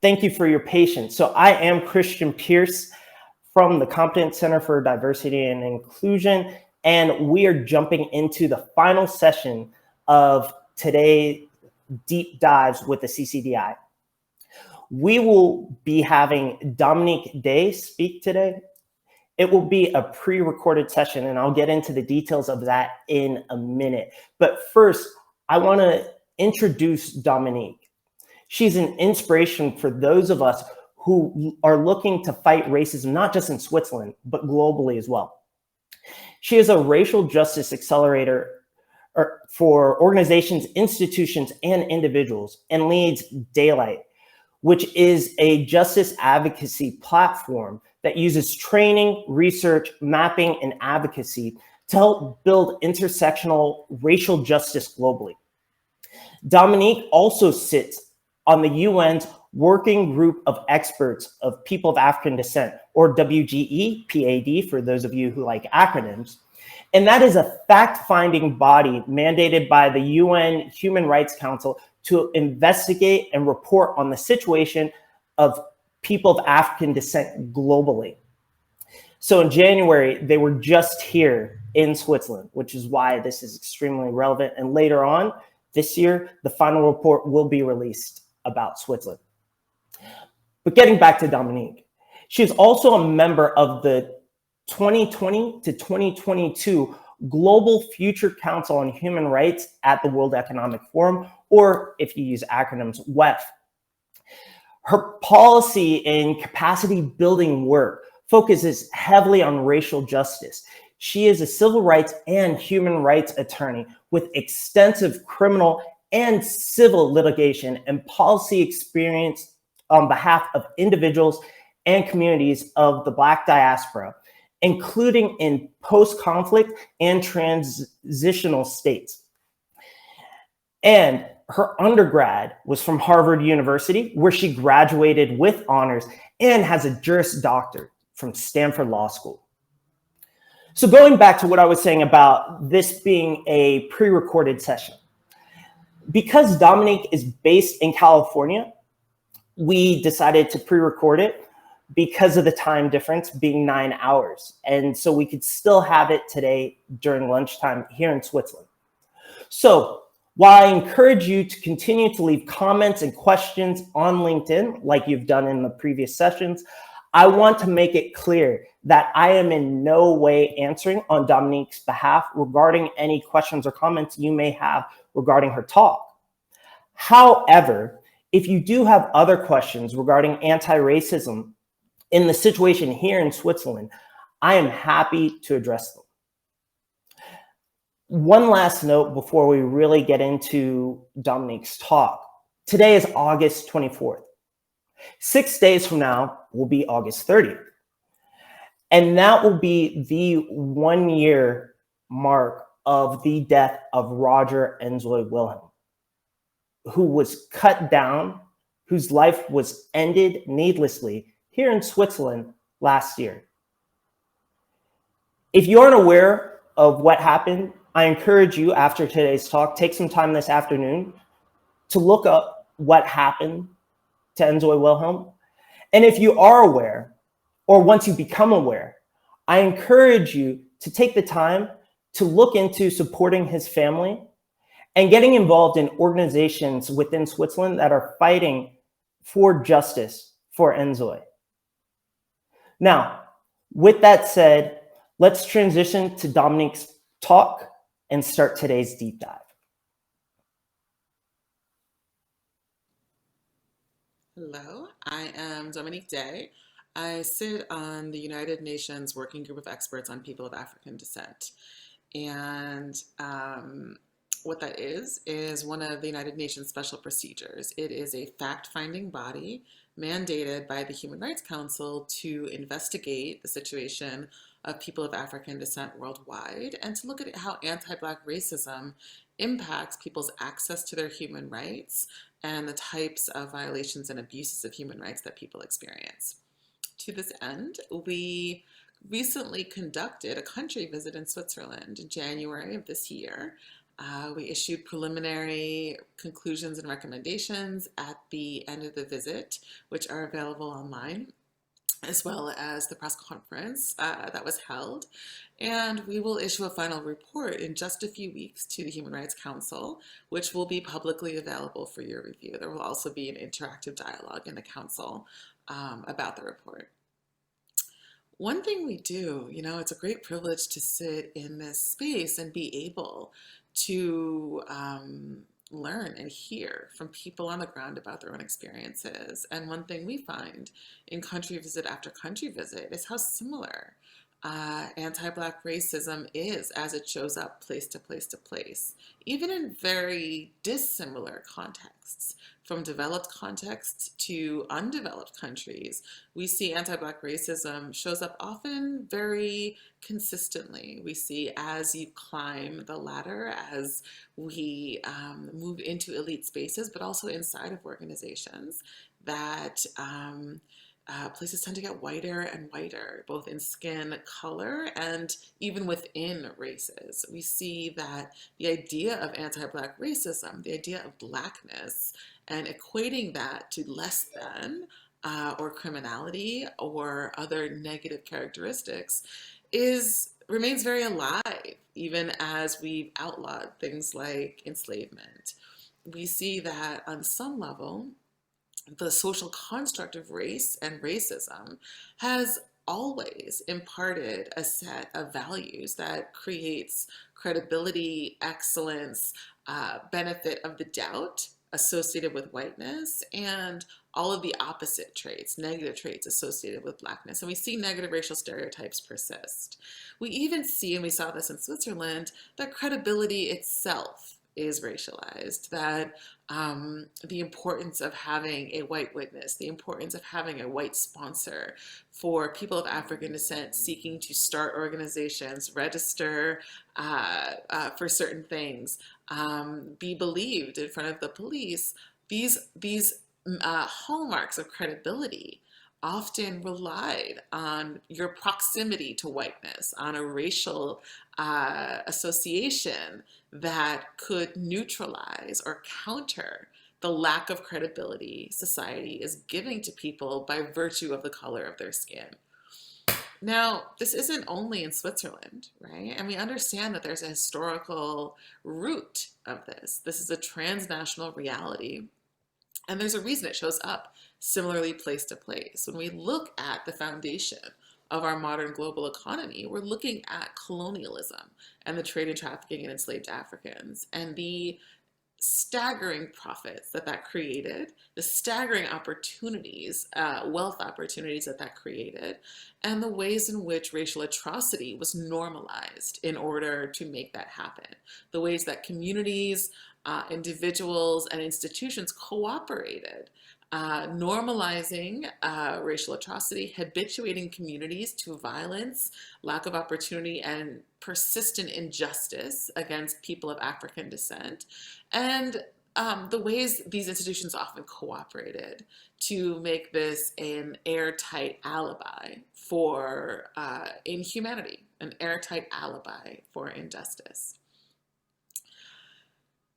Thank you for your patience. So I am Christian Pierce from the Competence Center for Diversity and Inclusion, and we are jumping into the final session of today's deep dives with the CCDI. We will be having Dominique Day speak today. It will be a pre-recorded session, and I'll get into the details of that in a minute. But first, I want to introduce Dominique. She's an inspiration for those of us who are looking to fight racism, not just in Switzerland, but globally as well. She is a racial justice accelerator for organizations, institutions, and individuals, and leads Daylight, which is a justice advocacy platform that uses training, research, mapping, and advocacy to help build intersectional racial justice globally. Dominique also sits on the UN's Working Group of Experts of People of African Descent, or WGEPAD, for those of you who like acronyms. And that is a fact-finding body mandated by the UN Human Rights Council to investigate and report on the situation of people of African descent globally. So in January, they were just here in Switzerland, which is why this is extremely relevant. And later on this year, the final report will be released about Switzerland. But getting back to Dominique, she is also a member of the 2020 to 2022 Global Future Council on Human Rights at the World Economic Forum, or if you use acronyms, WEF. Her policy and capacity building work focuses heavily on racial justice. She is a civil rights and human rights attorney with extensive criminal and civil litigation and policy experience on behalf of individuals and communities of the Black diaspora, including in post-conflict and transitional states. And her undergrad was from Harvard University, where she graduated with honors and has a Juris Doctor from Stanford Law School. So going back to what I was saying about this being a pre-recorded session, because Dominique is based in California, we decided to pre-record it because of the time difference being 9 hours. And so we could still have it today during lunchtime here in Switzerland. So while I encourage you to continue to leave comments and questions on LinkedIn, like you've done in the previous sessions, I want to make it clear that I am in no way answering on Dominique's behalf regarding any questions or comments you may have regarding her talk. However, if you do have other questions regarding anti-racism in the situation here in Switzerland, I am happy to address them. One last note before we really get into Dominique's talk. Today is August 24th. 6 days from now will be August 30th. And that will be the 1 year mark of the death of Roger Enzoy Wilhelm, who was cut down, whose life was ended needlessly here in Switzerland last year. If you aren't aware of what happened, I encourage you after today's talk, take some time this afternoon to look up what happened to Enzoy Wilhelm. And if you are aware, or once you become aware, I encourage you to take the time to look into supporting his family and getting involved in organizations within Switzerland that are fighting for justice for Enzoy. Now, with that said, let's transition to Dominique's talk and start today's deep dive. Hello, I am Dominique Day. I sit on the United Nations Working Group of Experts on People of African Descent. And what that is one of the United Nations Special Procedures. It is a fact-finding body mandated by the Human Rights Council to investigate the situation of people of African descent worldwide and to look at how anti-Black racism impacts people's access to their human rights and the types of violations and abuses of human rights that people experience. To this end, we recently conducted a country visit in Switzerland in January of this year. We issued preliminary conclusions and recommendations at the end of the visit, which are available online, as well as the press conference that was held. And we will issue a final report in just a few weeks to the Human Rights Council, which will be publicly available for your review. There will also be an interactive dialogue in the council about the report. One thing we do, it's a great privilege to sit in this space and be able to learn and hear from people on the ground about their own experiences. And one thing we find in country visit after country visit is how similar anti-Black racism is as it shows up place to place to place, even in very dissimilar contexts. From developed contexts to undeveloped countries, we see anti-Black racism shows up often very consistently. We see as you climb the ladder, as we move into elite spaces, but also inside of organizations, that places tend to get whiter and whiter, both in skin color and even within races. We see that the idea of anti-Black racism, the idea of Blackness, and equating that to less than or criminality or other negative characteristics remains very alive, even as we've outlawed things like enslavement. We see that on some level, the social construct of race and racism has always imparted a set of values that creates credibility, excellence, benefit of the doubt associated with whiteness, and all of the opposite traits, negative traits associated with Blackness. And we see negative racial stereotypes persist. We even see, and we saw this in Switzerland, that credibility itself is racialized, that the importance of having a white witness, the importance of having a white sponsor for people of African descent seeking to start organizations, register for certain things, be believed in front of the police, these hallmarks of credibility often relied on your proximity to whiteness, on a racial association that could neutralize or counter the lack of credibility society is giving to people by virtue of the color of their skin. Now, this isn't only in Switzerland, right? And we understand that there's a historical root of this. This is a transnational reality, and there's a reason it shows up similarly place to place. When we look at the foundation of our modern global economy, we're looking at colonialism and the trade and trafficking in enslaved Africans and the staggering profits that created, the staggering opportunities, wealth opportunities that created, and the ways in which racial atrocity was normalized in order to make that happen. The ways that communities, individuals, and institutions cooperated, normalizing racial atrocity, habituating communities to violence, lack of opportunity, and persistent injustice against people of African descent, and the ways these institutions often cooperated to make this an airtight alibi for inhumanity, an airtight alibi for injustice.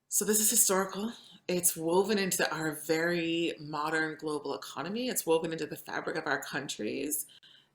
So this is historical. It's woven into our very modern global economy. It's woven into the fabric of our countries.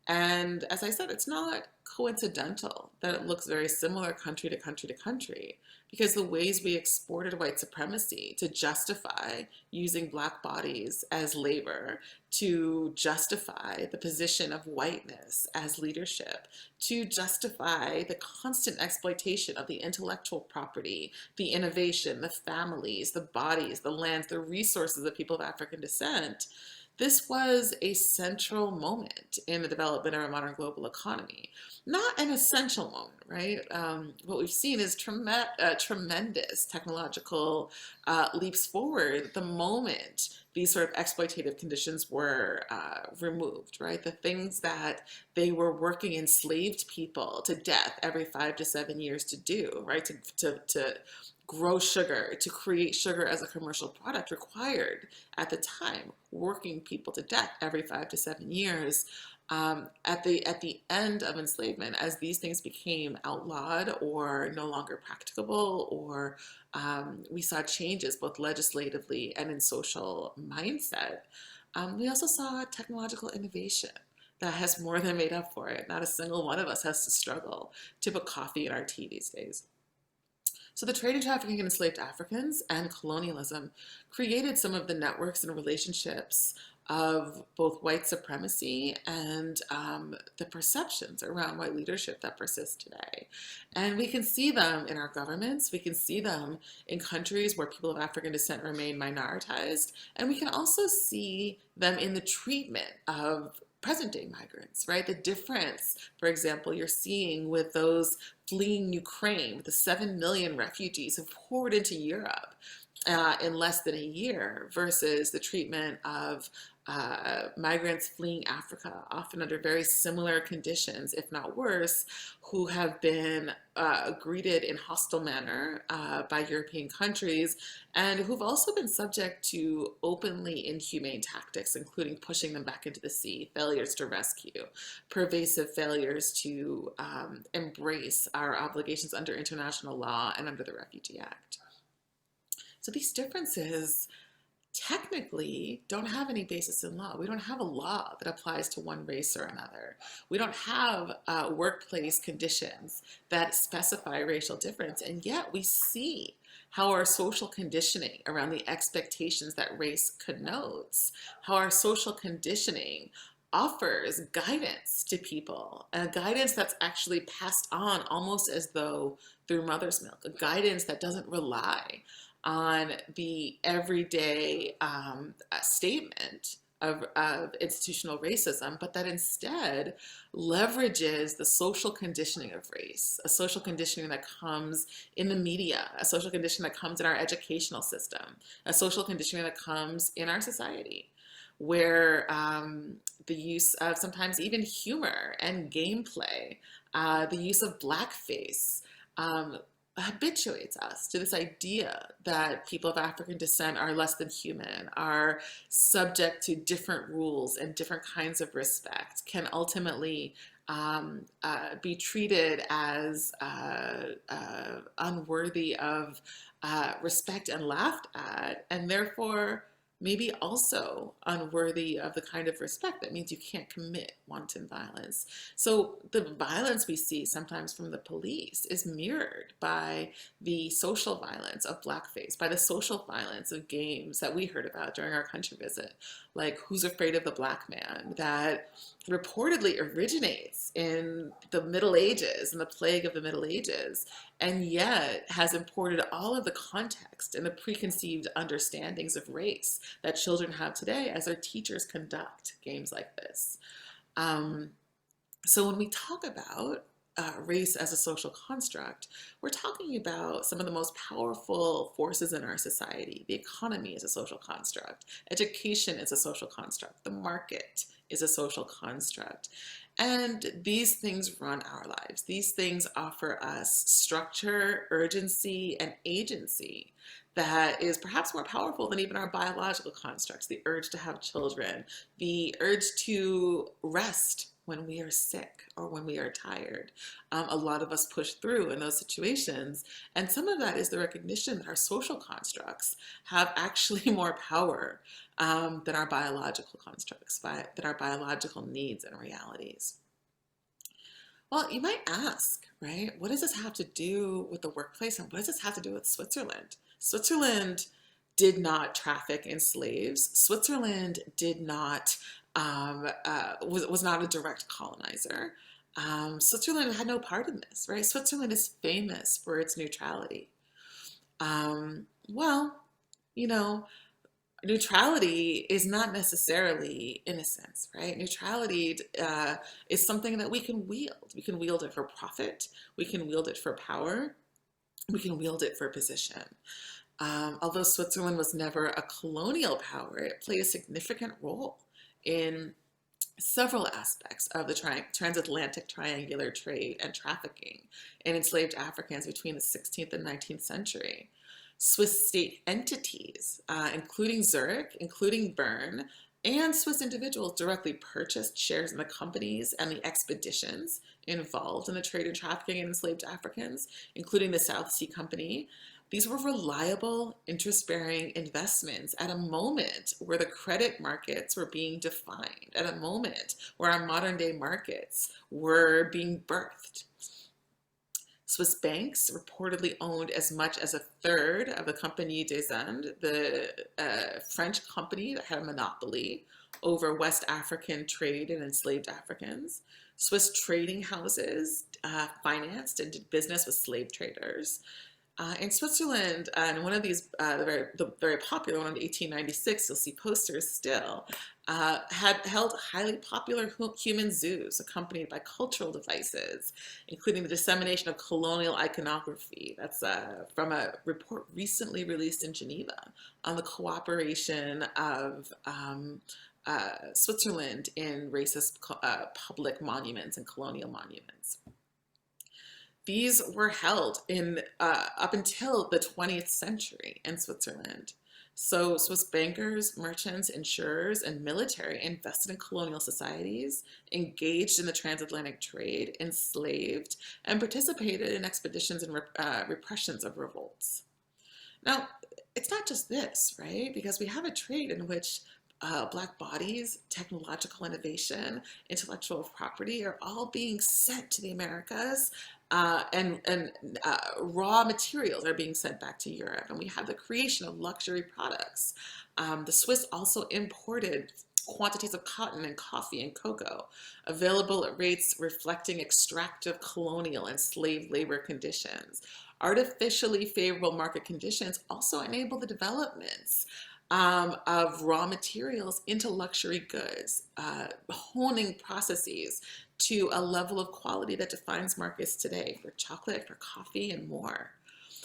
And as I said, it's not coincidental that it looks very similar country to country to country, because the ways we exported white supremacy to justify using Black bodies as labor, to justify the position of whiteness as leadership, to justify the constant exploitation of the intellectual property, the innovation, the families, the bodies, the lands, the resources of people of African descent. This was a central moment in the development of our modern global economy. Not an essential moment, right? What we've seen is tremendous technological leaps forward the moment these sort of exploitative conditions were removed, right? The things that they were working enslaved people to death every 5 to 7 years to do, right? To grow sugar, to create sugar as a commercial product required at the time working people to death every 5 to 7 years. At the end of enslavement, as these things became outlawed or no longer practicable, or we saw changes both legislatively and in social mindset, we also saw technological innovation that has more than made up for it. Not a single one of us has to struggle to put coffee in our tea these days. So the trade and trafficking in enslaved Africans and colonialism created some of the networks and relationships of both white supremacy and the perceptions around white leadership that persist today. And we can see them in our governments. We can see them in countries where people of African descent remain minoritized. And we can also see them in the treatment of present day migrants, right? The difference, for example, you're seeing with those fleeing Ukraine, with the 7 million refugees who poured into Europe in less than a year, versus the treatment of migrants fleeing Africa, often under very similar conditions, if not worse, who have been greeted in hostile manner by European countries, and who've also been subject to openly inhumane tactics, including pushing them back into the sea, failures to rescue, pervasive failures to embrace our obligations under international law and under the Refugee Act. So these differences technically don't have any basis in law. We don't have a law that applies to one race or another. We don't have workplace conditions that specify racial difference, and yet we see how our social conditioning around the expectations that race connotes, how our social conditioning offers guidance to people, a guidance that's actually passed on almost as though through mother's milk, a guidance that doesn't rely on the everyday statement of institutional racism, but that instead leverages the social conditioning of race, a social conditioning that comes in the media, a social conditioning that comes in our educational system, a social conditioning that comes in our society, where the use of sometimes even humor and gameplay, the use of blackface, habituates us to this idea that people of African descent are less than human, are subject to different rules and different kinds of respect, can ultimately be treated as unworthy of respect and laughed at, and therefore maybe also unworthy of the kind of respect that means you can't commit wanton violence. So the violence we see sometimes from the police is mirrored by the social violence of blackface, by the social violence of games that we heard about during our country visit, like Who's Afraid of the Black Man, that reportedly originates in the Middle Ages, in the plague of the Middle Ages, and yet has imported all of the context and the preconceived understandings of race that children have today as their teachers conduct games like this. So when we talk about race as a social construct, we're talking about some of the most powerful forces in our society. The economy is a social construct. Education is a social construct. The market is a social construct. And these things run our lives. These things offer us structure, urgency, and agency that is perhaps more powerful than even our biological constructs. The urge to have children, the urge to rest when we are sick or when we are tired. A lot of us push through in those situations. And some of that is the recognition that our social constructs have actually more power than our biological constructs, than our biological needs and realities. Well, you might ask, right, what does this have to do with the workplace, and what does this have to do with Switzerland? Switzerland did not traffic in slaves. Switzerland did not was not a direct colonizer. Switzerland had no part in this, right? Switzerland is famous for its neutrality. Well, you know, neutrality is not necessarily innocence, right? Neutrality is something that we can wield. We can wield it for profit. We can wield it for power. We can wield it for position. Although Switzerland was never a colonial power, it played a significant role in several aspects of the transatlantic triangular trade and trafficking in enslaved Africans between the 16th and 19th century. Swiss state entities, including Zurich, including Bern, And Swiss individuals directly purchased shares in the companies and the expeditions involved in the trade and trafficking in enslaved Africans, including the South Sea Company. These were reliable, interest bearing investments at a moment where the credit markets were being defined, at a moment where our modern day markets were being birthed. Swiss banks reportedly owned as much as a third of the Compagnie des Indes, the French company that had a monopoly over West African trade and enslaved Africans. Swiss trading houses financed and did business with slave traders. In Switzerland, and one of these, the very popular one in 1896, you'll see posters still, had held highly popular human zoos accompanied by cultural devices, including the dissemination of colonial iconography. That's from a report recently released in Geneva on the cooperation of Switzerland in racist public monuments and colonial monuments. These were held in up until the 20th century in Switzerland. So Swiss bankers, merchants, insurers, and military invested in colonial societies, engaged in the transatlantic trade, enslaved, and participated in expeditions and repressions of revolts. Now, it's not just this, right? Because we have a trade in which Black bodies, technological innovation, intellectual property are all being sent to the Americas, and raw materials are being sent back to Europe. And we have the creation of luxury products. The Swiss also imported quantities of cotton and coffee and cocoa, available at rates reflecting extractive colonial and slave labor conditions. Artificially favorable market conditions also enable the developments of raw materials into luxury goods, honing processes to a level of quality that defines markets today for chocolate, for coffee, and more.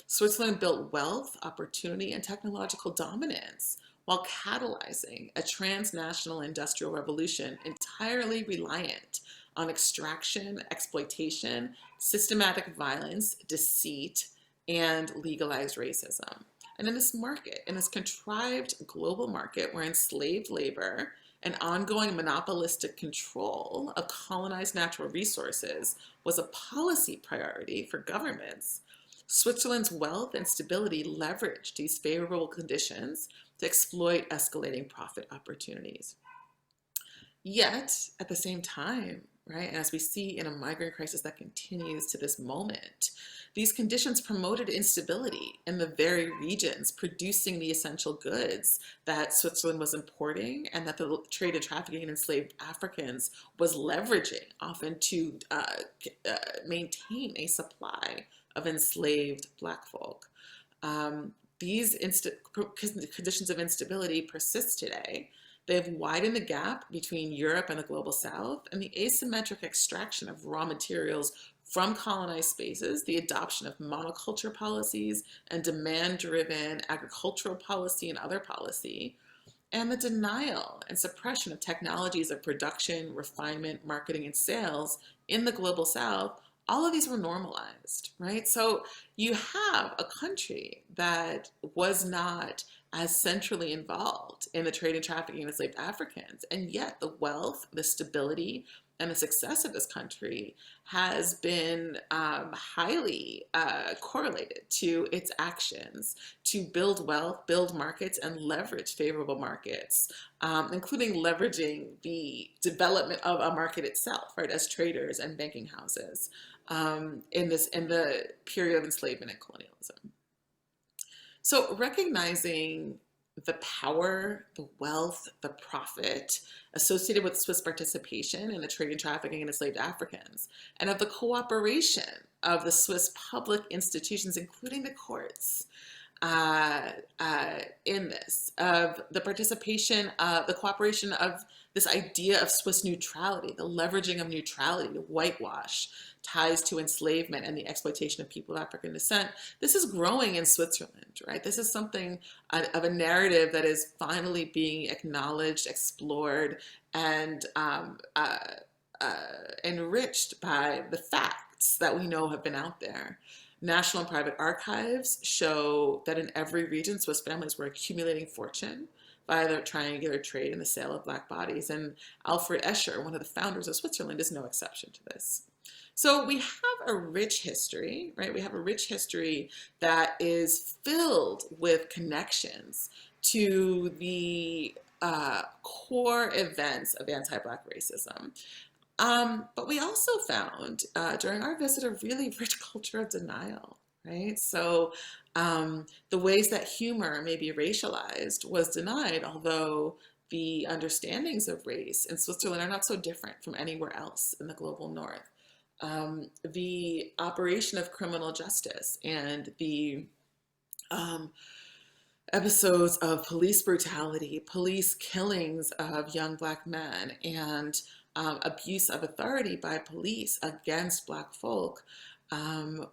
Switzerland built wealth, opportunity, and technological dominance while catalyzing a transnational industrial revolution entirely reliant on extraction, exploitation, systematic violence, deceit, and legalized racism. And in this market, in this contrived global market where enslaved labor and ongoing monopolistic control of colonized natural resources was a policy priority for governments, Switzerland's wealth and stability leveraged these favorable conditions to exploit escalating profit opportunities. Yet, at the same time, right, and as we see in a migrant crisis that continues to this moment, these conditions promoted instability in the very regions producing the essential goods that Switzerland was importing and that the trade and trafficking in enslaved Africans was leveraging, often to maintain a supply of enslaved Black folk. These conditions of instability persist today. They have widened the gap between Europe and the global South, and the asymmetric extraction of raw materials from colonized spaces, the adoption of monoculture policies and demand-driven agricultural policy and other policy, and the denial and suppression of technologies of production, refinement, marketing, and sales in the global South. All of these were normalized, right? So you have a country that was not as centrally involved in the trade and trafficking of enslaved Africans, and yet the wealth, the stability, and the success of this country has been highly correlated to its actions to build wealth, build markets, and leverage favorable markets, including leveraging the development of a market itself, right, as traders and banking houses in the period of enslavement and colonialism. So recognizing the power, the wealth, the profit associated with Swiss participation in the trade and trafficking in enslaved Africans, and of the cooperation of the Swiss public institutions, including the courts, in this, of the participation, the cooperation of this idea of Swiss neutrality, the leveraging of neutrality to whitewash ties to enslavement and the exploitation of people of African descent. This is growing in Switzerland, right? This is something of a narrative that is finally being acknowledged, explored, and enriched by the facts that we know have been out there. National and private archives show that in every region, Swiss families were accumulating fortune. via the triangular trade and the sale of black bodies. And Alfred Escher, one of the founders of Switzerland, is no exception to this. So we have a rich history, right? We have a rich history that is filled with connections to the core events of anti-Black racism. But we also found during our visit a really rich culture of denial, right? So the ways that humor may be racialized was denied, although the understandings of race in Switzerland are not so different from anywhere else in the global north. The operation of criminal justice and the um, episodes of police brutality, police killings of young Black men, and abuse of authority by police against Black folk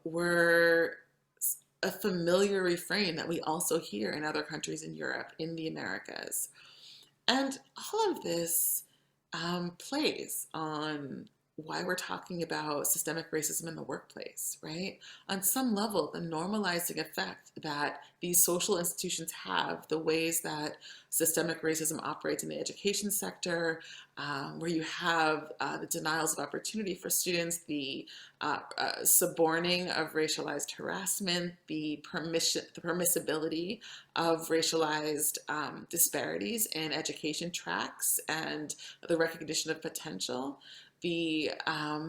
were a familiar refrain that we also hear in other countries in Europe, in the Americas. And all of this plays on why we're talking about systemic racism in the workplace, right? On some level, the normalizing effect that these social institutions have, the ways that systemic racism operates in the education sector, where you have the denials of opportunity for students, the suborning of racialized harassment, the permissibility of racialized disparities in education tracks, and the recognition of potential, the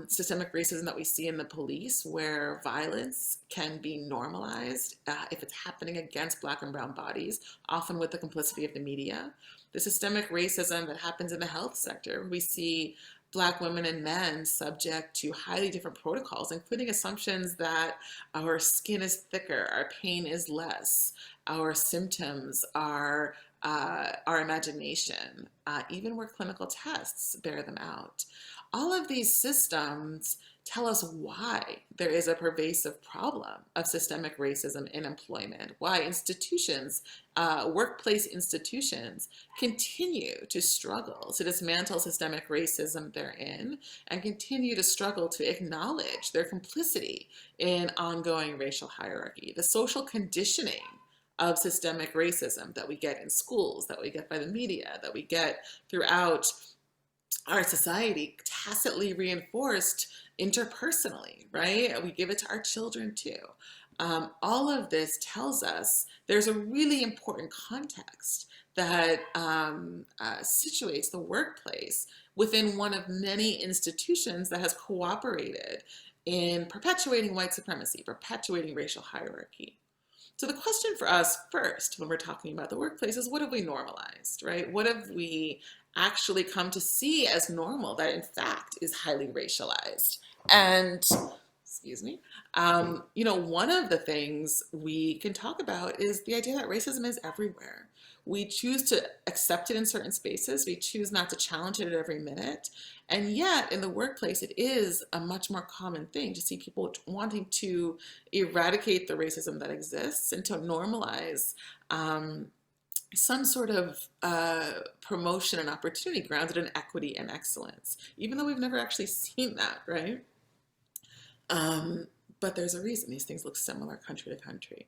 systemic racism that we see in the police, where violence can be normalized if it's happening against Black and brown bodies, often with the complicity of the media. The systemic racism that happens in the health sector, where we see Black women and men subject to highly different protocols, including assumptions that our skin is thicker, our pain is less, our symptoms are our imagination, even where clinical tests bear them out. All of these systems tell us why there is a pervasive problem of systemic racism in employment, why institutions, workplace institutions, continue to struggle to dismantle systemic racism therein and continue to struggle to acknowledge their complicity in ongoing racial hierarchy. The social conditioning of systemic racism that we get in schools, that we get by the media, that we get throughout our society, tacitly reinforced interpersonally, right? We give it to our children too. All of this tells us there's a really important context that situates the workplace within one of many institutions that has cooperated in perpetuating white supremacy, perpetuating racial hierarchy. So the question for us first, when we're talking about the workplace, is what have we normalized, right? What have we actually come to see as normal that in fact is highly racialized? And excuse me, one of the things we can talk about is the idea that racism is everywhere. We choose to accept it in certain spaces. We choose not to challenge it at every minute. And yet in the workplace, it is a much more common thing to see people wanting to eradicate the racism that exists and to normalize some sort of promotion and opportunity grounded in equity and excellence, even though we've never actually seen that, right? But there's a reason these things look similar country to country.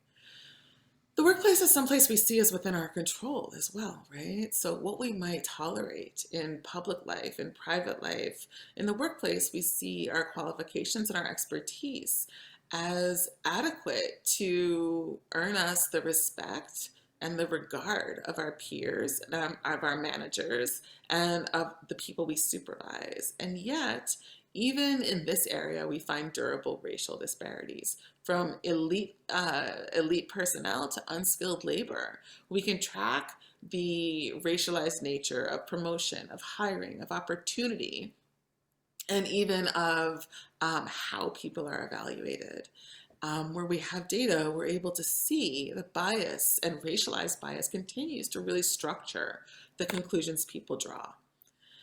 The workplace is someplace we see as within our control as well, right? So what we might tolerate in public life, in private life, in the workplace, we see our qualifications and our expertise as adequate to earn us the respect and the regard of our peers, of our managers, and of the people we supervise. And yet, even in this area, we find durable racial disparities. From elite personnel to unskilled labor, we can track the racialized nature of promotion, of hiring, of opportunity, and even of how people are evaluated. Where we have data, we're able to see the bias and racialized bias continues to really structure the conclusions people draw.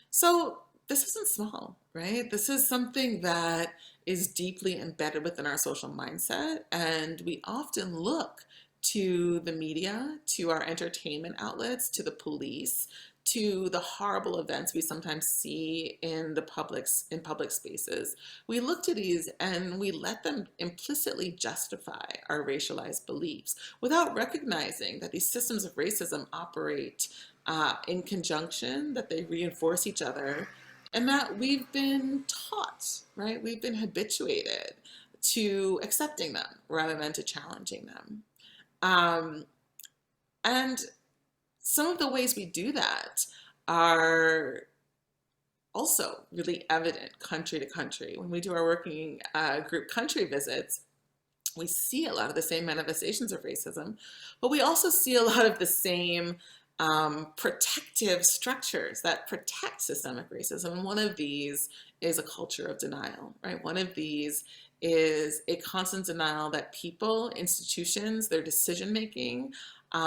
So this isn't small, right? This is something that is deeply embedded within our social mindset, and we often look to the media, to our entertainment outlets, to the police, to the horrible events we sometimes see in public spaces. We look to these and we let them implicitly justify our racialized beliefs without recognizing that these systems of racism operate in conjunction, that they reinforce each other, and that we've been taught, right? We've been habituated to accepting them rather than to challenging them. Um, and some of the ways we do that are also really evident country to country. When we do our working group country visits, we see a lot of the same manifestations of racism, but we also see a lot of the same protective structures that protect systemic racism. And one of these is a culture of denial, right? One of these is a constant denial that people, institutions, their decision making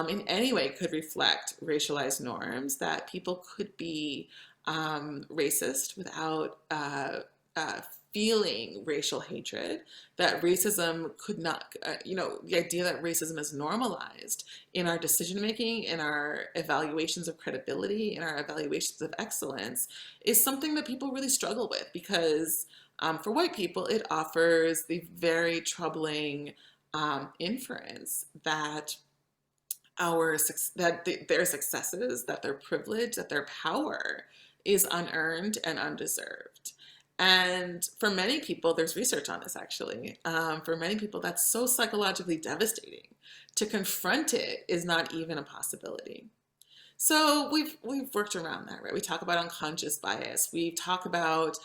in any way could reflect racialized norms, that people could be racist without uh, feeling racial hatred, that racism could not, the idea that racism is normalized in our decision making, in our evaluations of credibility, in our evaluations of excellence, is something that people really struggle with because for white people, it offers the very troubling inference that their successes, that their privilege, that their power is unearned and undeserved. And for many people, there's research on this actually. For many people, that's so psychologically devastating. To confront it is not even a possibility. So we've worked around that, right? We talk about unconscious bias. We talk about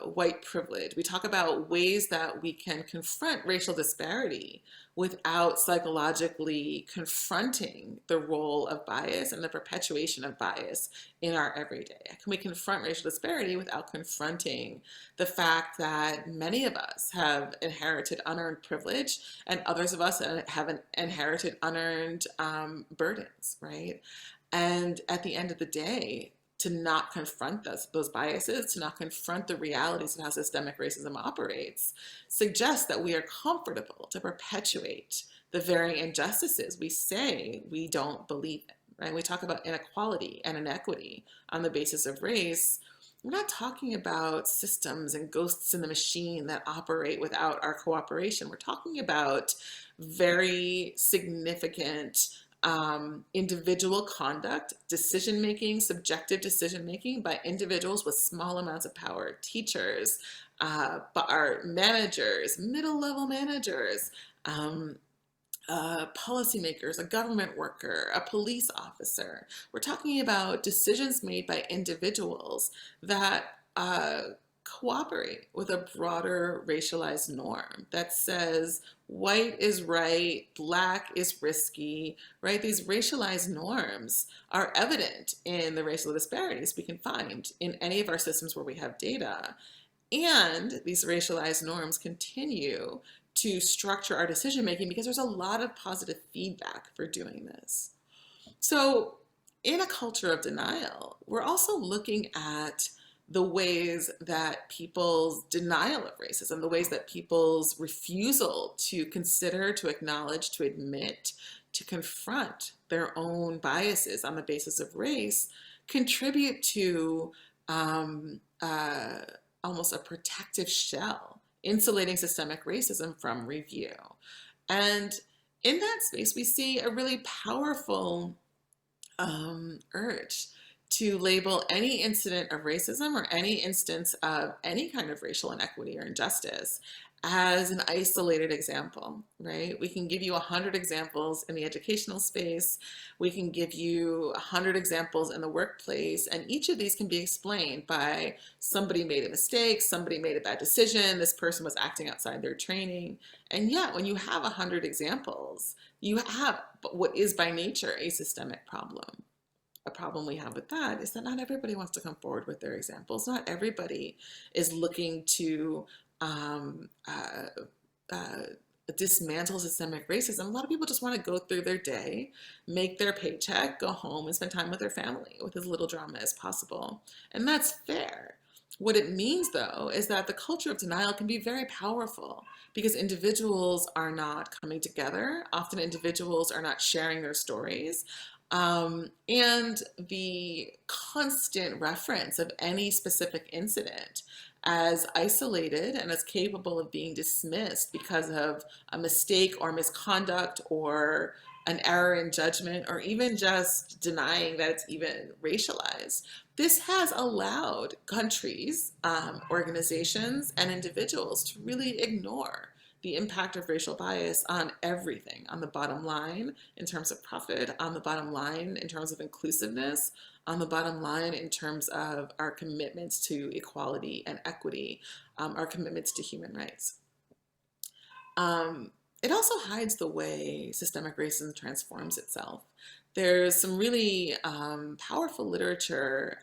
white privilege. We talk about ways that we can confront racial disparity without psychologically confronting the role of bias and the perpetuation of bias in our everyday. Can we confront racial disparity without confronting the fact that many of us have inherited unearned privilege and others of us have inherited unearned burdens, right? And at the end of the day, to not confront those biases, to not confront the realities of how systemic racism operates, suggests that we are comfortable to perpetuate the very injustices we say we don't believe in, right? We talk about inequality and inequity on the basis of race. We're not talking about systems and ghosts in the machine that operate without our cooperation. We're talking about very significant individual conduct, decision making, subjective decision making by individuals with small amounts of power, teachers, but our managers, middle level managers, policymakers, a government worker, a police officer. We're talking about decisions made by individuals that cooperate with a broader racialized norm that says white is right, black is risky, right? These racialized norms are evident in the racial disparities we can find in any of our systems where we have data. And these racialized norms continue to structure our decision making because there's a lot of positive feedback for doing this. So, in a culture of denial, we're also looking at the ways that people's denial of racism, the ways that people's refusal to consider, to acknowledge, to admit, to confront their own biases on the basis of race contribute to almost a protective shell, insulating systemic racism from review. And in that space, we see a really powerful urge to label any incident of racism or any instance of any kind of racial inequity or injustice as an isolated example, right? We can give you 100 examples in the educational space. We can give you 100 examples in the workplace, and each of these can be explained by somebody made a mistake, somebody made a bad decision, this person was acting outside their training. And yet, when you have 100 examples, you have what is by nature a systemic problem. A problem we have with that is that not everybody wants to come forward with their examples. Not everybody is looking to dismantle systemic racism. A lot of people just want to go through their day, make their paycheck, go home, and spend time with their family with as little drama as possible. And that's fair. What it means, though, is that the culture of denial can be very powerful because individuals are not coming together. Often individuals are not sharing their stories. And the constant reference of any specific incident as isolated and as capable of being dismissed because of a mistake or misconduct or an error in judgment, or even just denying that it's even racialized. This has allowed countries, organizations, and individuals to really ignore the impact of racial bias on everything, on the bottom line in terms of profit, on the bottom line in terms of inclusiveness, on the bottom line in terms of our commitments to equality and equity, our commitments to human rights. It also hides the way systemic racism transforms itself. There's some really powerful literature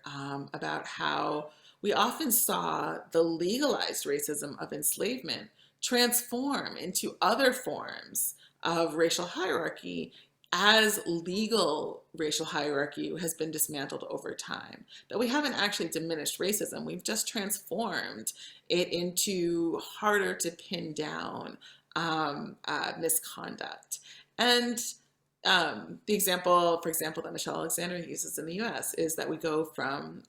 about how we often saw the legalized racism of enslavement transform into other forms of racial hierarchy as legal racial hierarchy has been dismantled over time. That we haven't actually diminished racism, we've just transformed it into harder to pin down misconduct. And the example, for example, that Michelle Alexander uses in the US is that we go from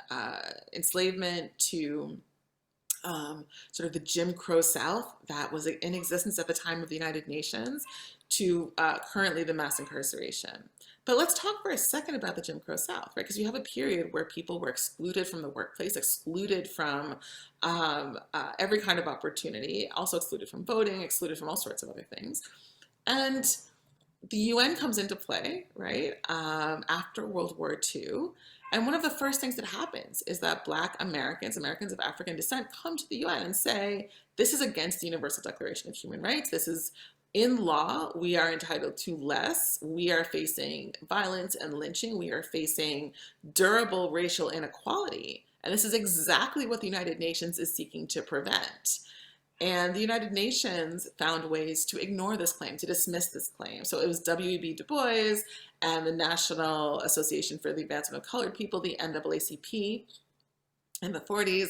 enslavement to sort of the Jim Crow South that was in existence at the time of the United Nations to currently the mass incarceration. But let's talk for a second about the Jim Crow South, right? Because you have a period where people were excluded from the workplace, excluded from every kind of opportunity, also excluded from voting, excluded from all sorts of other things. And the UN comes into play, right, after World War II. And one of the first things that happens is that Black Americans, Americans of African descent, come to the UN and say, this is against the Universal Declaration of Human Rights. This is in law. We are entitled to less. We are facing violence and lynching. We are facing durable racial inequality. And this is exactly what the United Nations is seeking to prevent. And the United Nations found ways to ignore this claim, to dismiss this claim. So it was W.E.B. Du Bois and the National Association for the Advancement of Colored People, the NAACP, in the 40s.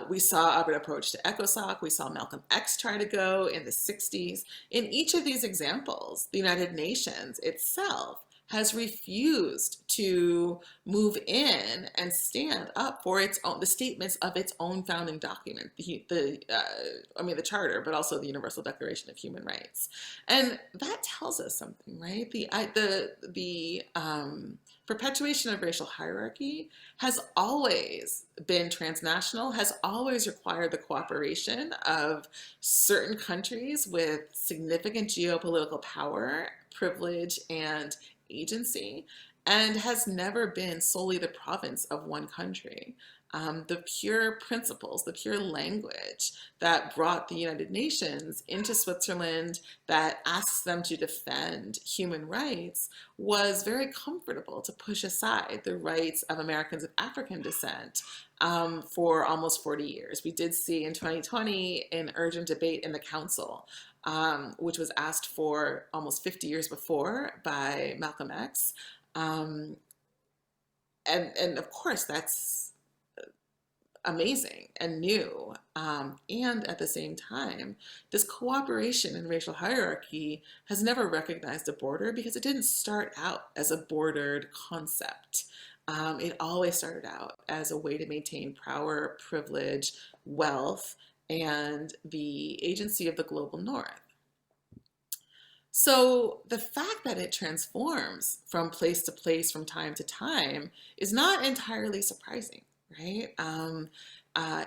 We saw an approach to ECOSOC. We saw Malcolm X try to go in the 60s. In each of these examples, the United Nations itself has refused to move in and stand up for its own, the statements of its own founding document, the Charter, but also the Universal Declaration of Human Rights. And that tells us something, right? The perpetuation of racial hierarchy has always been transnational, has always required the cooperation of certain countries with significant geopolitical power, privilege, and agency, and has never been solely the province of one country. The pure principles, the pure language that brought the United Nations into Switzerland, that asks them to defend human rights, was very comfortable to push aside the rights of Americans of African descent for almost 40 years. We did see in 2020 an urgent debate in the Council, which was asked for almost 50 years before by Malcolm X. And of course, that's amazing and new. And at the same time, this cooperation in racial hierarchy has never recognized a border because it didn't start out as a bordered concept. It always started out as a way to maintain power, privilege, wealth, and the agency of the global north. So the fact that it transforms from place to place, from time to time, is not entirely surprising, right?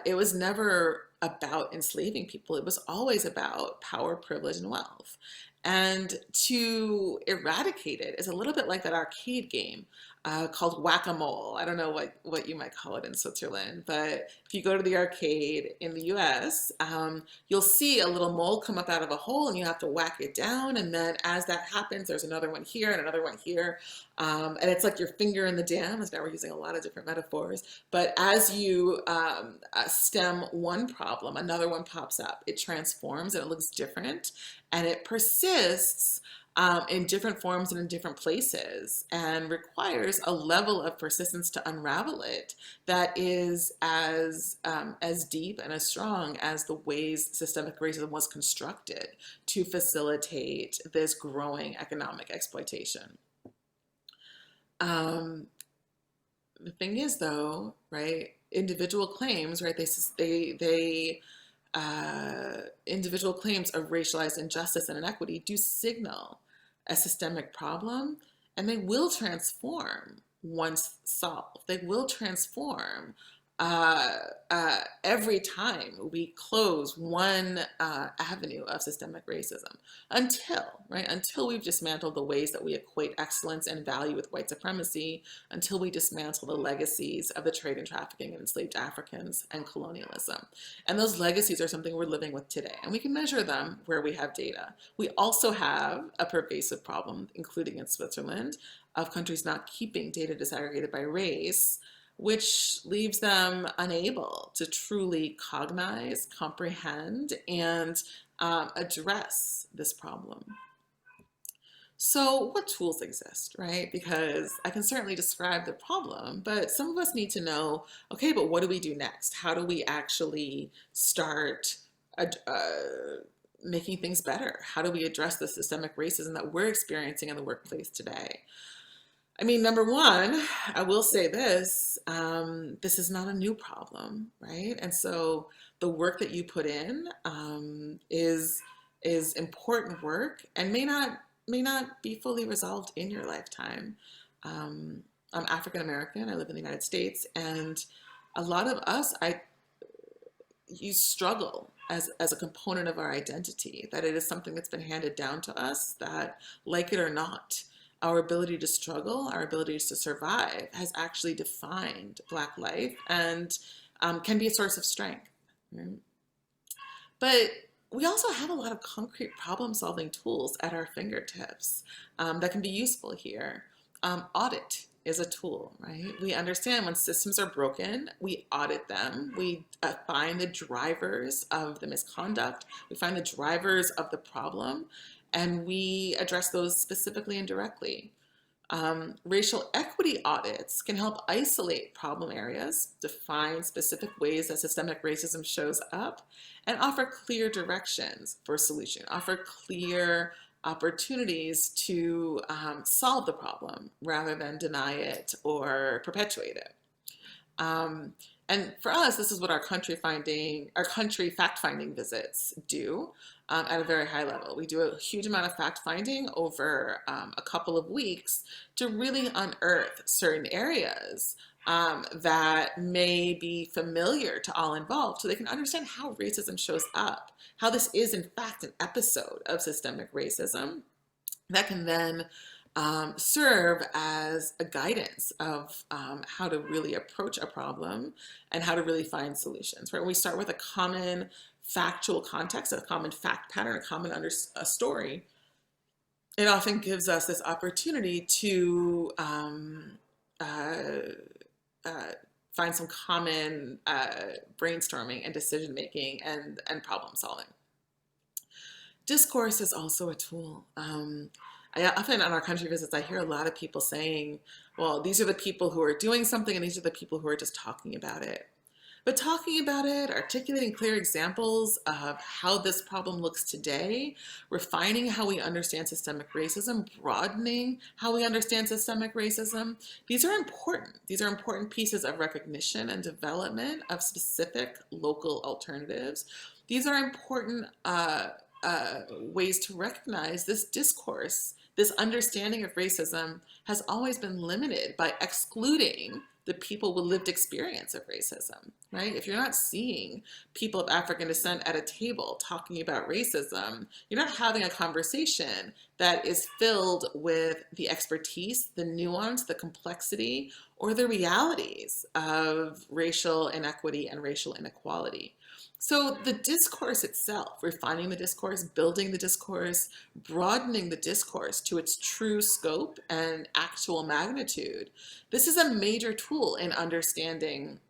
It was never about enslaving people. It was always about power, privilege, and wealth. And to eradicate it is a little bit like that arcade game called Whack-A-Mole. I don't know what you might call it in Switzerland, but if you go to the arcade in the US, you'll see a little mole come up out of a hole and you have to whack it down. And then as that happens, there's another one here and another one here. And it's like your finger in the dam, as now we're using a lot of different metaphors. But as you stem one problem, another one pops up. It transforms and it looks different and it persists in different forms and in different places, and requires a level of persistence to unravel it that is as deep and as strong as the ways systemic racism was constructed to facilitate this growing economic exploitation. The thing is, though, right? Individual claims, right? Individual claims of racialized injustice and inequity do signal a systemic problem, and they will transform once solved. They will transform uh, every time we close one avenue of systemic racism until we've dismantled the ways that we equate excellence and value with white supremacy, until we dismantle the legacies of the trade and trafficking of enslaved Africans and colonialism. And those legacies are something we're living with today, and we can measure them where we have data. We also have a pervasive problem, including in Switzerland, of countries not keeping data disaggregated by race, which leaves them unable to truly cognize, comprehend, and address this problem. So, what tools exist, right? Because I can certainly describe the problem, but some of us need to know, okay, but what do we do next? How do we actually start making things better? How do we address the systemic racism that we're experiencing in the workplace today? I mean, number one, I will say this, this is not a new problem, right? And so the work that you put in is important work and may not be fully resolved in your lifetime. I'm African American, I live in the United States, and a lot of us, you struggle as a component of our identity, that it is something that's been handed down to us, that like it or not, our ability to struggle, our ability to survive has actually defined Black life and can be a source of strength. Right? But we also have a lot of concrete problem solving tools at our fingertips that can be useful here. Audit is a tool, right? We understand when systems are broken, we audit them. We find the drivers of the misconduct, we find the drivers of the problem, and we address those specifically and directly. Racial equity audits can help isolate problem areas, define specific ways that systemic racism shows up, and offer clear directions for solution, offer clear opportunities to solve the problem rather than deny it or perpetuate it. And for us, this is what our country fact finding visits do at a very high level. We do a huge amount of fact finding over a couple of weeks to really unearth certain areas that may be familiar to all involved so they can understand how racism shows up, how this is in fact an episode of systemic racism that can then serve as a guidance of how to really approach a problem and how to really find solutions. Right? When we start with a common factual context, a common fact pattern, a story, it often gives us this opportunity to find some common brainstorming and decision making and problem solving. Discourse is also a tool. I often on our country visits, I hear a lot of people saying, well, these are the people who are doing something and these are the people who are just talking about it. But talking about it, articulating clear examples of how this problem looks today, refining how we understand systemic racism, broadening how we understand systemic racism, these are important. These are important pieces of recognition and development of specific local alternatives. These are important ways to recognize this discourse. This understanding of racism has always been limited by excluding the people with lived experience of racism, right? If you're not seeing people of African descent at a table talking about racism, you're not having a conversation that is filled with the expertise, the nuance, the complexity, or the realities of racial inequity and racial inequality. So the discourse itself, refining the discourse, building the discourse, broadening the discourse to its true scope and actual magnitude, this is a major tool in understanding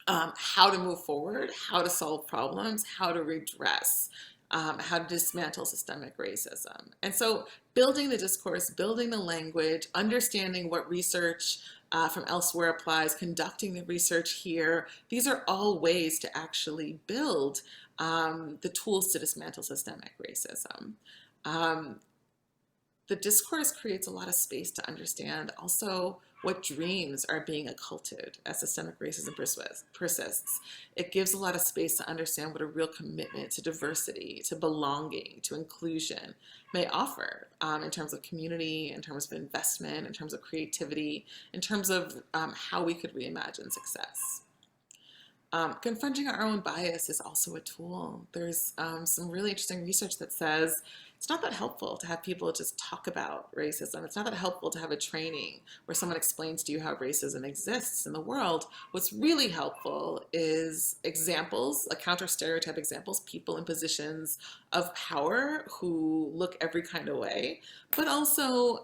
how to move forward, how to solve problems, how to redress, how to dismantle systemic racism. And so building the discourse, building the language, understanding what research from elsewhere applies, conducting the research here, these are all ways to actually build the tools to dismantle systemic racism. The discourse creates a lot of space to understand also what dreams are being occulted as systemic racism persists. It gives a lot of space to understand what a real commitment to diversity, to belonging, to inclusion may offer in terms of community, in terms of investment, in terms of creativity, in terms of how we could reimagine success. Confronting our own bias is also a tool. There's some really interesting research that says it's not that helpful to have people just talk about racism. It's not that helpful to have a training where someone explains to you how racism exists in the world. What's really helpful is examples, like counter stereotype examples, people in positions of power who look every kind of way, but also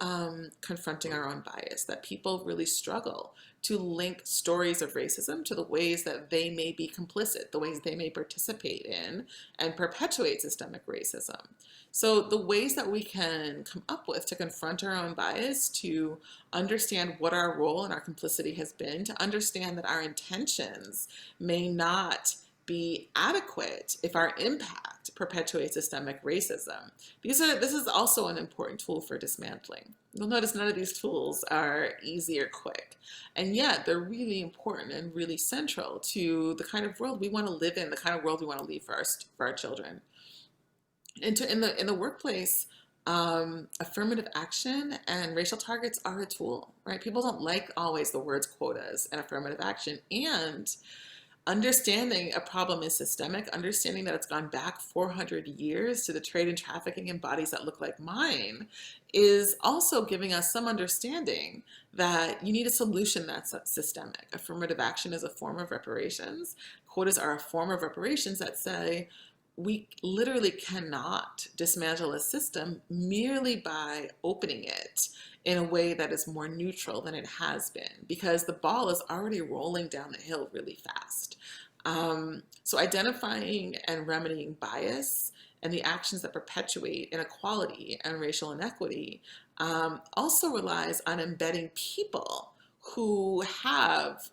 confronting our own bias, that people really struggle to link stories of racism to the ways that they may be complicit, the ways they may participate in and perpetuate systemic racism. So the ways that we can come up with to confront our own bias, to understand what our role and our complicity has been, to understand that our intentions may not be adequate if our impact perpetuates systemic racism. This is also an important tool for dismantling. You'll notice none of these tools are easy or quick, and yet they're really important and really central to the kind of world we want to live in, the kind of world we want to leave for our children. In the workplace, affirmative action and racial targets are a tool, right? People don't like always the words quotas and affirmative action, and understanding a problem is systemic, understanding that it's gone back 400 years to the trade and trafficking in bodies that look like mine, is also giving us some understanding that you need a solution that's systemic. Affirmative action is a form of reparations. Quotas are a form of reparations that say, we literally cannot dismantle a system merely by opening it in a way that is more neutral than it has been, because the ball is already rolling down the hill really fast. So identifying and remedying bias and the actions that perpetuate inequality and racial inequity also relies on embedding people who have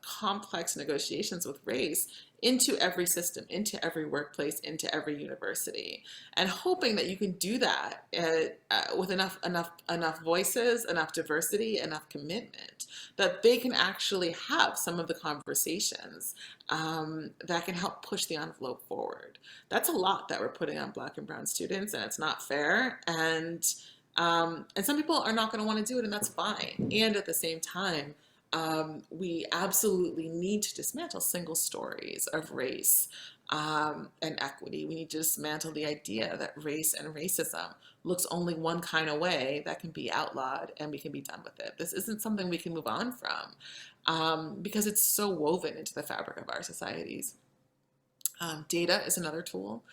complex negotiations with race into every system, into every workplace, into every university, and hoping that you can do that with enough voices, enough diversity, enough commitment, that they can actually have some of the conversations that can help push the envelope forward. That's a lot that we're putting on Black and Brown students, and it's not fair. And some people are not going to want to do it, and that's fine. And at the same time, we absolutely need to dismantle single stories of race and equity. We need to dismantle the idea that race and racism looks only one kind of way that can be outlawed and we can be done with it. This isn't something we can move on from because it's so woven into the fabric of our societies. Data is another tool.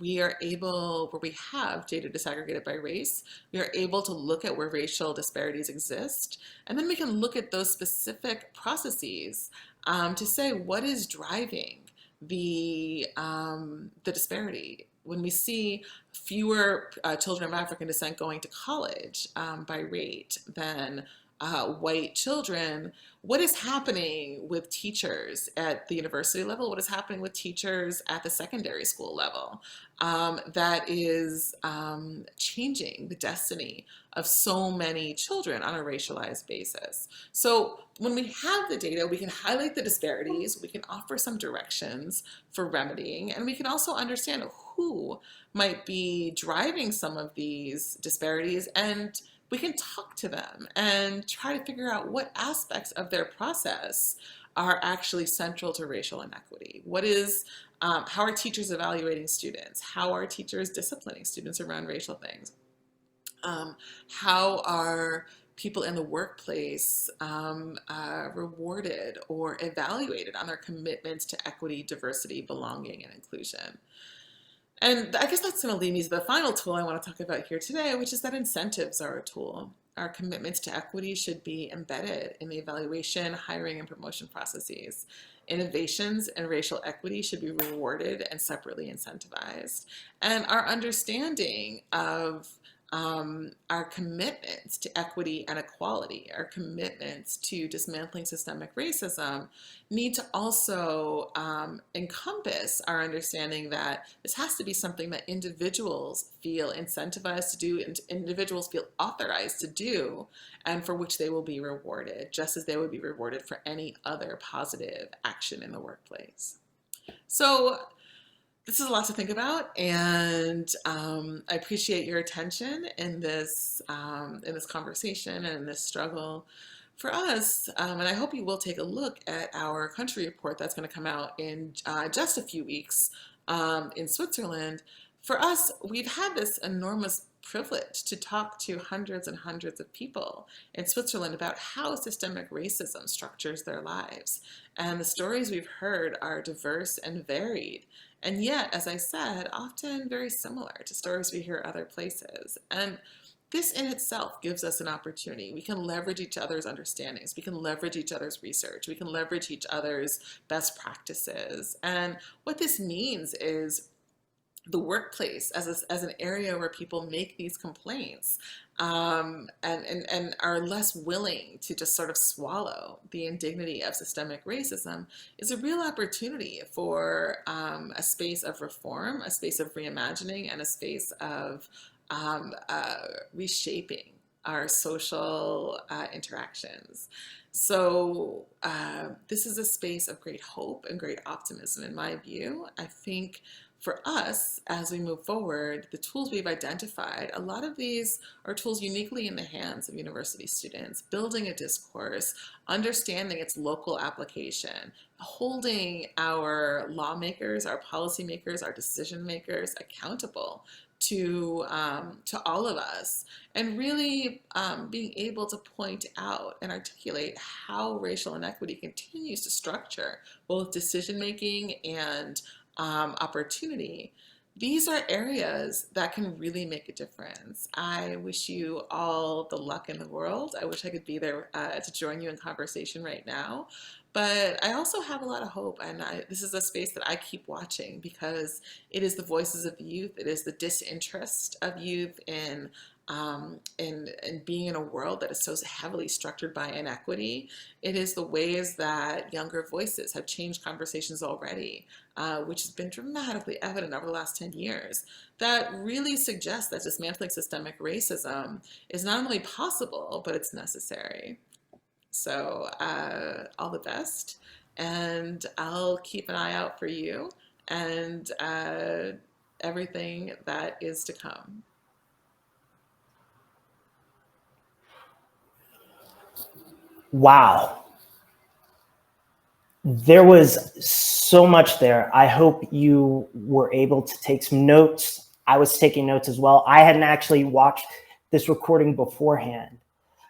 We are able, where we have data disaggregated by race, we are able to look at where racial disparities exist, and then we can look at those specific processes to say what is driving the disparity. When we see fewer children of African descent going to college by rate than white children, what is happening with teachers at the university level? What is happening with teachers at the secondary school level that is changing the destiny of so many children on a racialized basis? So when we have the data, we can highlight the disparities, we can offer some directions for remedying, and we can also understand who might be driving some of these disparities, and we can talk to them and try to figure out what aspects of their process are actually central to racial inequity. What is, how are teachers evaluating students? How are teachers disciplining students around racial things? How are people in the workplace rewarded or evaluated on their commitments to equity, diversity, belonging, and inclusion? And I guess that's going to lead me to the final tool I want to talk about here today, which is that incentives are a tool. Our commitments to equity should be embedded in the evaluation, hiring, and promotion processes. Innovations in racial equity should be rewarded and separately incentivized. And our understanding of our commitments to equity and equality, our commitments to dismantling systemic racism need to also encompass our understanding that this has to be something that individuals feel incentivized to do, and individuals feel authorized to do, and for which they will be rewarded, just as they would be rewarded for any other positive action in the workplace. So this is a lot to think about, and I appreciate your attention in this conversation and in this struggle for us. And I hope you will take a look at our country report that's going to come out in just a few weeks in Switzerland. For us, we've had this enormous privilege to talk to hundreds and hundreds of people in Switzerland about how systemic racism structures their lives. And the stories we've heard are diverse and varied. And yet, as I said, often very similar to stories we hear other places. And this in itself gives us an opportunity. We can leverage each other's understandings. We can leverage each other's research. We can leverage each other's best practices. And what this means is the workplace as an area where people make these complaints and are less willing to just sort of swallow the indignity of systemic racism is a real opportunity for a space of reform, a space of reimagining, and a space of reshaping our social interactions. So this is a space of great hope and great optimism in my view. I think for us, as we move forward, the tools we've identified, a lot of these are tools uniquely in the hands of university students, building a discourse, understanding its local application, holding our lawmakers, our policymakers, our decision makers accountable to all of us, and really being able to point out and articulate how racial inequity continues to structure both decision making and opportunity. These are areas that can really make a difference. I wish you all the luck in the world. I wish I could be there to join you in conversation right now. But I also have a lot of hope, and this is a space that I keep watching because it is the voices of youth, it is the disinterest of youth in being in a world that is so heavily structured by inequity. It is the ways that younger voices have changed conversations already, which has been dramatically evident over the last 10 years, that really suggests that dismantling systemic racism is not only possible, but it's necessary. So all the best, and I'll keep an eye out for you and everything that is to come. Wow. There was so much there. I hope you were able to take some notes. I was taking notes as well. I hadn't actually watched this recording beforehand.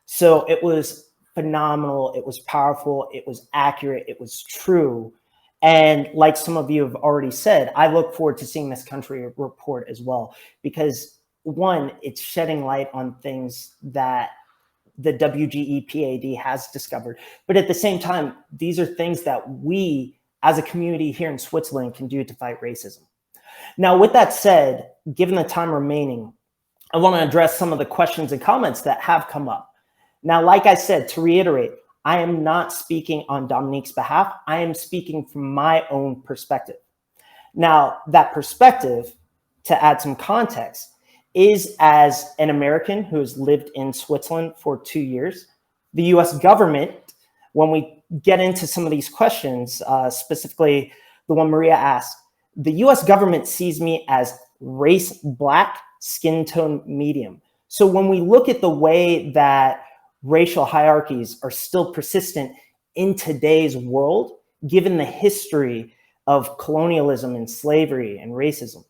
So it was phenomenal. It was powerful. It was accurate. It was true. And like some of you have already said, I look forward to seeing this country report as well, because one, it's shedding light on things that the WGEPAD has discovered. But at the same time, these are things that we as a community here in Switzerland can do to fight racism. Now, with that said, given the time remaining, I want to address some of the questions and comments that have come up. Now, like I said, to reiterate, I am not speaking on Dominique's behalf. I am speaking from my own perspective. Now, that perspective, to add some context, is as an American who has lived in Switzerland for 2 years. The US government, when we get into some of these questions, specifically the one Maria asked, the US government sees me as race black, skin tone medium. So when we look at the way that racial hierarchies are still persistent in today's world, given the history of colonialism and slavery and racism,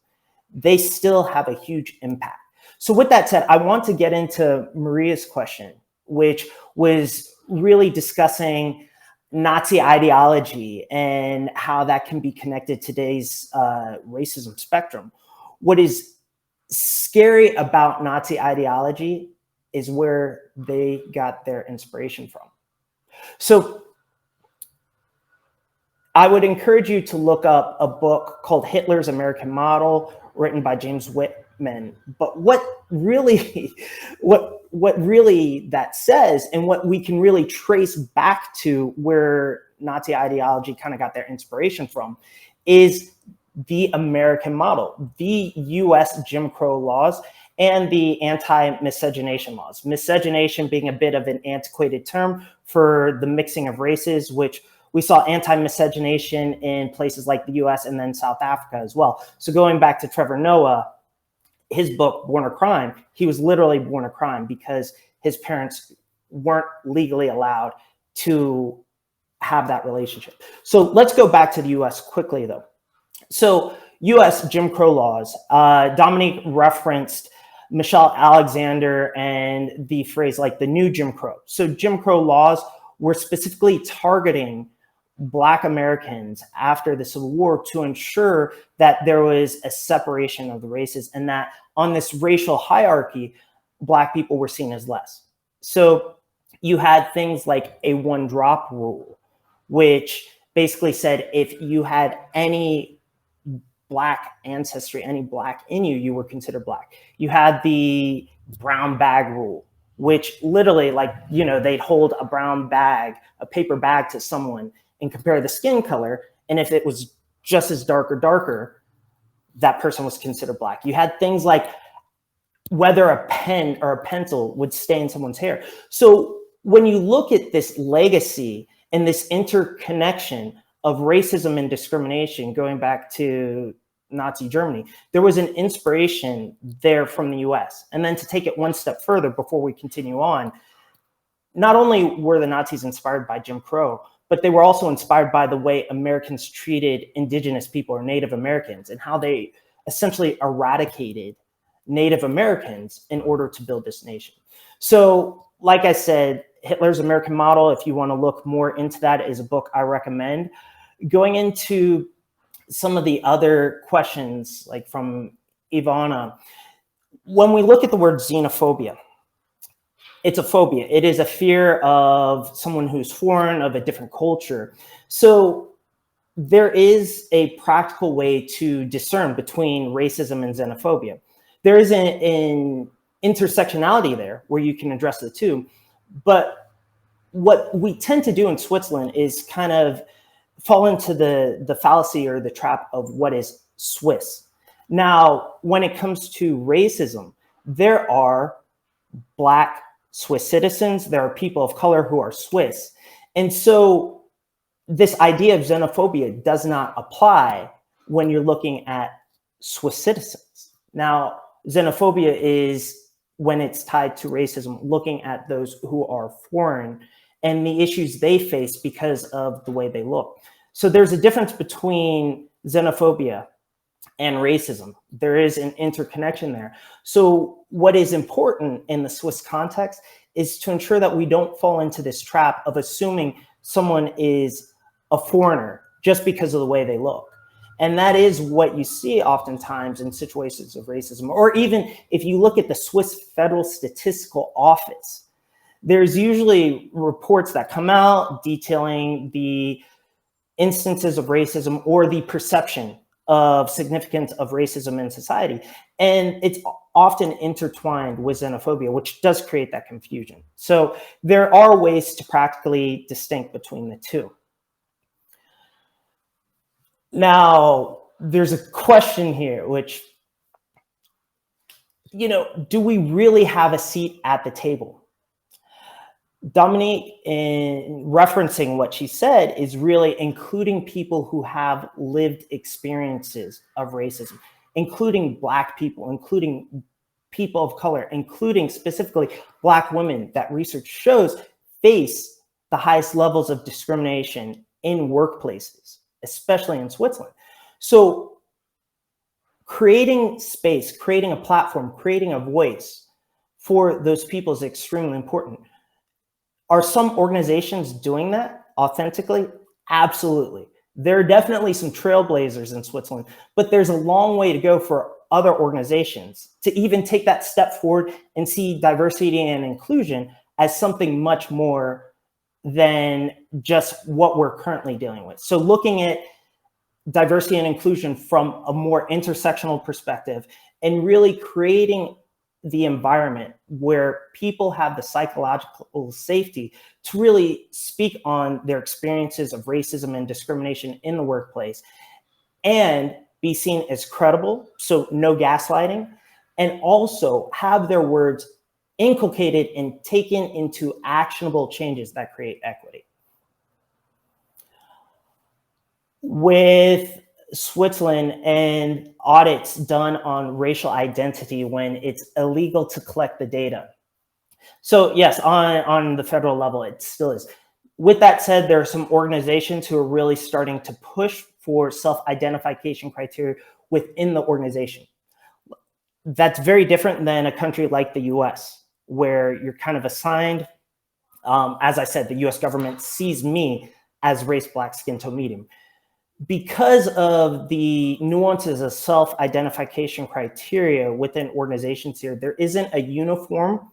they still have a huge impact. So with that said, I want to get into Maria's question, which was really discussing Nazi ideology and how that can be connected to today's racism spectrum. What is scary about Nazi ideology is where they got their inspiration from. So I would encourage you to look up a book called Hitler's American Model, written by James Whitman. men. But what really, what really that says, and what we can really trace back to where Nazi ideology kind of got their inspiration from, is the American model, the US Jim Crow laws, and the anti-miscegenation laws. Miscegenation being a bit of an antiquated term for the mixing of races, which we saw anti-miscegenation in places like the US and then South Africa as well. So going back to Trevor Noah, his book, Born a Crime, he was literally born a crime because his parents weren't legally allowed to have that relationship. So let's go back to the US quickly though. So US Jim Crow laws, Dominique referenced Michelle Alexander and the phrase like the new Jim Crow. So Jim Crow laws were specifically targeting Black Americans after the Civil War to ensure that there was a separation of the races and that on this racial hierarchy, Black people were seen as less. So you had things like a one drop rule, which basically said if you had any Black ancestry, any Black in you, you were considered Black. You had the brown bag rule, which literally, like, you know, they'd hold a brown bag, a paper bag to someone and compare the skin color. And if it was just as dark or darker, that person was considered Black. You had things like whether a pen or a pencil would stay in someone's hair. So when you look at this legacy and this interconnection of racism and discrimination going back to Nazi Germany, there was an inspiration there from the US. And then to take it one step further before we continue on, not only were the Nazis inspired by Jim Crow, but they were also inspired by the way Americans treated indigenous people or Native Americans and how they essentially eradicated Native Americans in order to build this nation. So like I said, Hitler's American Model, if you want to look more into that, is a book I recommend. Going into some of the other questions, like from Ivana, when we look at the word xenophobia, it's a phobia. It is a fear of someone who's foreign, of a different culture. So there is a practical way to discern between racism and xenophobia. There is an intersectionality there where you can address the two. But what we tend to do in Switzerland is kind of fall into the fallacy or the trap of what is Swiss. Now, when it comes to racism, there are Black Swiss citizens, there are people of color who are Swiss. And so this idea of xenophobia does not apply when you're looking at Swiss citizens. Now, xenophobia is when it's tied to racism, looking at those who are foreign and the issues they face because of the way they look. So there's a difference between xenophobia and racism. There is an interconnection there. So what is important in the Swiss context is to ensure that we don't fall into this trap of assuming someone is a foreigner just because of the way they look. And that is what you see oftentimes in situations of racism. Or even if you look at the Swiss Federal Statistical Office, there's usually reports that come out detailing the instances of racism or the perception of significance of racism in society. And it's often intertwined with xenophobia, which does create that confusion. So there are ways to practically distinct between the two. Now, there's a question here, which, you know, do we really have a seat at the table? Dominique, in referencing what she said, is really including people who have lived experiences of racism, including Black people, including people of color, including specifically Black women that research shows face the highest levels of discrimination in workplaces, especially in Switzerland. So creating space, creating a platform, creating a voice for those people is extremely important. Are some organizations doing that authentically? Absolutely. There are definitely some trailblazers in Switzerland, but there's a long way to go for other organizations to even take that step forward and see diversity and inclusion as something much more than just what we're currently dealing with. So looking at diversity and inclusion from a more intersectional perspective and really creating the environment where people have the psychological safety to really speak on their experiences of racism and discrimination in the workplace and be seen as credible, so no gaslighting, and also have their words inculcated and taken into actionable changes that create equity. With Switzerland and audits done on racial identity when it's illegal to collect the data. So yes, on the federal level, it still is. With that said, there are some organizations who are really starting to push for self-identification criteria within the organization. That's very different than a country like the US, where you're kind of assigned, as I said, the US government sees me as race, black, skin tone, medium. Because of the nuances of self-identification criteria within organizations here, there isn't a uniform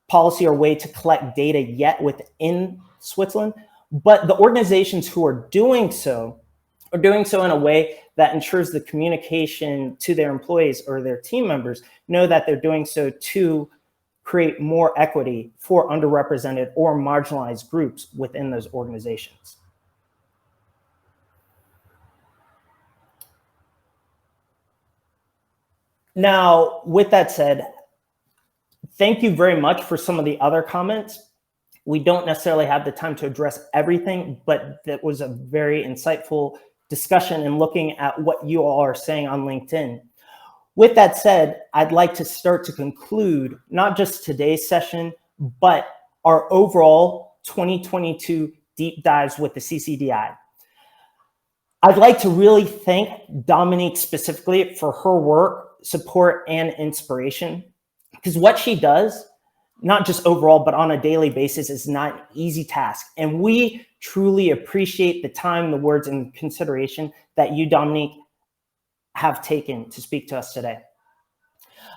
policy or way to collect data yet within Switzerland, but the organizations who are doing so in a way that ensures the communication to their employees or their team members know that they're doing so to create more equity for underrepresented or marginalized groups within those organizations. Now, with that said, thank you very much for some of the other comments. We don't necessarily have the time to address everything, but that was a very insightful discussion and looking at what you all are saying on LinkedIn. With that said, I'd like to start to conclude not just today's session, but our overall 2022 deep dives with the CCDI. I'd like to really thank Dominique specifically for her work, support, and inspiration, because what she does, not just overall, but on a daily basis, is not an easy task. And we truly appreciate the time, the words, and consideration that you, Dominique, have taken to speak to us today.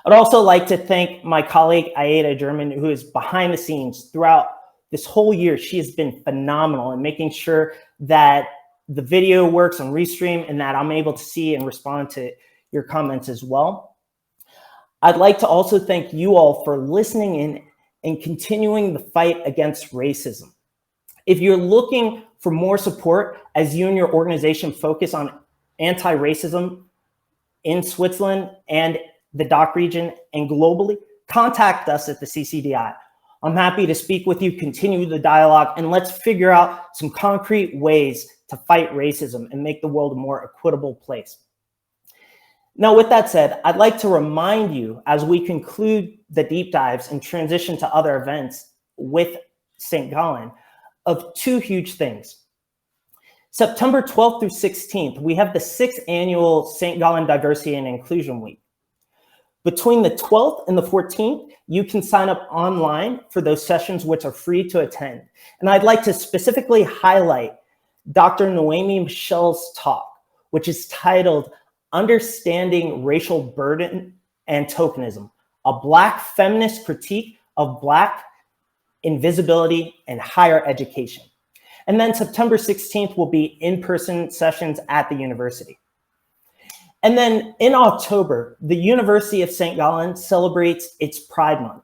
I'd also like to thank my colleague, Aida German, who is behind the scenes throughout this whole year. She has been phenomenal in making sure that the video works on Restream and that I'm able to see and respond to your comments as well. I'd like to also thank you all for listening in and continuing the fight against racism. If you're looking for more support as you and your organization focus on anti-racism in Switzerland and the DACH region and globally, contact us at the CCDI. I'm happy to speak with you, continue the dialogue, and let's figure out some concrete ways to fight racism and make the world a more equitable place. Now, with that said, I'd like to remind you as we conclude the deep dives and transition to other events with St. Gallen of two huge things. September 12th through 16th, we have the 6th annual St. Gallen Diversity and Inclusion Week. Between the 12th and the 14th, you can sign up online for those sessions, which are free to attend. And I'd like to specifically highlight Dr. Noemi Michel's talk, which is titled Understanding Racial Burden and Tokenism, a Black feminist critique of Black invisibility and higher education. And then September 16th will be in-person sessions at the university. And then in October, the University of St. Gallen celebrates its Pride Month.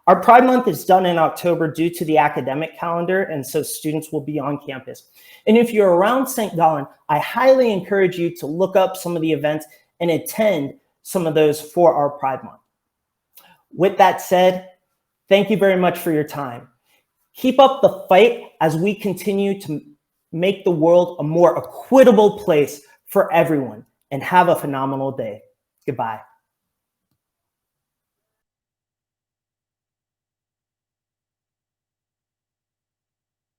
Our Pride Month is done in October due to the academic calendar, and so students will be on campus. And if you're around St. Gallen, I highly encourage you to look up some of the events and attend some of those for our Pride Month. With that said, thank you very much for your time. Keep up the fight as we continue to make the world a more equitable place for everyone, and have a phenomenal day. Goodbye.